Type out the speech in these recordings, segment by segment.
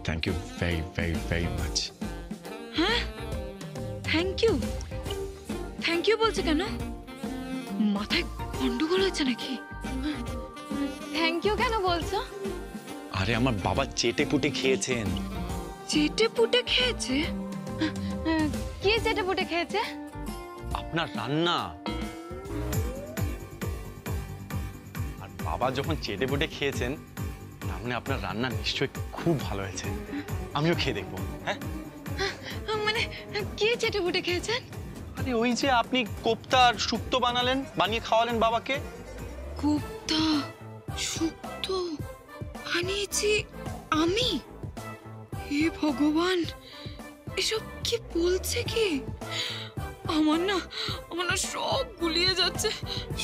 Thank you very very very much. হ্যাঁ, thank you thank you বলছে কেন? মাথায় গন্ডগোল হয়েছে নাকি? থ্যাংক ইউ কেন বলছো? আরে আমার বাবা চেটে পুটে খেয়েছেন। চেটে পুটে খেয়েছে? কি চেটে পুটে খেয়েছে? আপনার রান্না। আর বাবা যখন চেটে পুটে খেয়েছেন, তার মানে আপনার রান্না নিশ্চয়ই খুব ভালো হয়েছে। আমিও খেয়ে দেখবো। হ্যাঁ, মানে কি চেটে পুটে খেয়েছেন? আরে ওই যে আপনি কোপ্তা আর শুক্তো বানালেন, বানিয়ে খাওয়ালেন বাবাকে। কোপ্তা শুক্তো বানিয়েছি আমি? হে ভগবান, এসব কি বলছে কি? আমার না সব গুলিয়ে যাচ্ছে,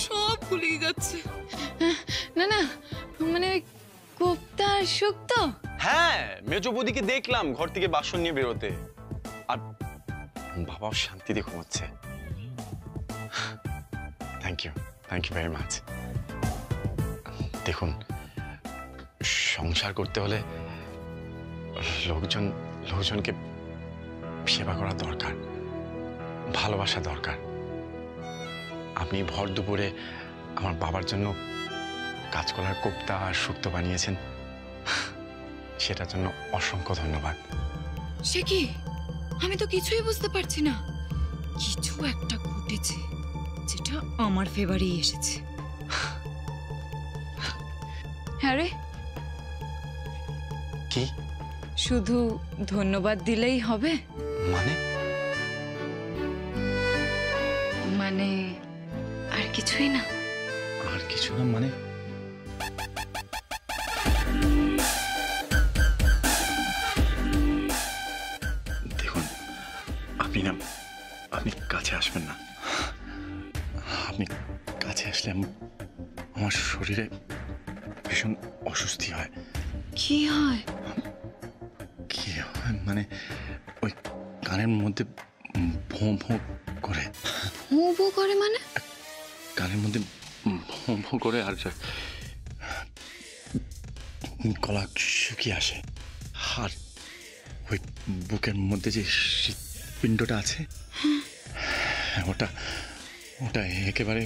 সব গুলিয়ে যাচ্ছে। না না, মানে কোপ্তা আর শুক্তো। হ্যাঁ, মেজো বৌদিকে দেখলাম ঘর থেকে বাসন নিয়ে বেরোতে, আর বাবাও শান্তিতে ঘুমাচ্ছে। Thank you very much. দেখুন, সংসার করতে হলে লোকজনকে সেবা করা দরকার, ভালোবাসা দরকার। আপনি ভর দুপুরে আমার বাবার জন্য কাঁচকলার কোপ্তা আর শুক্তো বানিয়েছেন, সেটার জন্য অসংখ্য ধন্যবাদ। সে কি? আমি তো কিছুই বুঝতে পারছি না। কিছু একটা ঘটেছে যেটা আমার ফেভারেই এসেছে। হ্যাঁ রে, কি? শুধু ধন্যবাদ দিলেই হবে? মানে? মানে আর কিছুই না। আর কিছু না মানে? দেখুন, আপনি কাছে আসবেন না। আপনি কাছে আসলে আমার শরীরে ভীষণ অস্বস্তি হয়। কি হয়? কি হয় মানে ওই কানের মধ্যে ভোঁ ভোঁ করে। ভোঁ ভোঁ করে মানে? কানের মধ্যে ভোঁ ভোঁ করে, আর গলা শুকিয়ে আসে। আর ওই বুকের মধ্যে যে হৃৎপিণ্ডটা আছে, ওটা একেবারে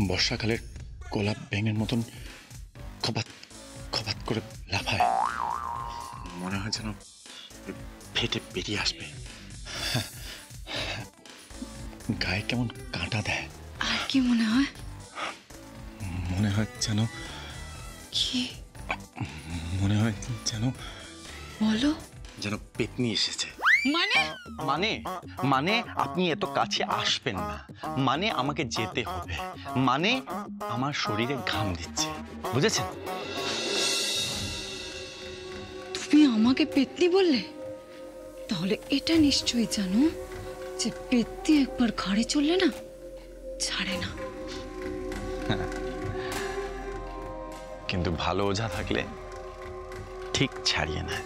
বর্ষাকালের গোলাপ ব্যাঙের মতন খপাত খপাত করে লাফায়। মনে হয় যেন ফেটে বেরিয়ে আসবে। গায়ে কেমন কাঁটা দেয়। আর কি মনে হয়? মনে হয় যেন কি? মনে হয় যেন বলো। যেন পেতনি এসেছে। মানে? মানে মানে আপনি এত কাছে আসবেন না, মানে আমাকে যেতে হবে, মানে আমার শরীরে ঘাম দিচ্ছে, বুঝেছেন? তুমি আমাকে পেতনি বললে? তাহলে এটা নিশ্চয়ই জানো যে পেতনি একবার ঘাড়ে চললে না ছাড়ে না। কিন্তু ভালো ওঝা থাকলে ঠিক ছাড়িয়ে নেয়।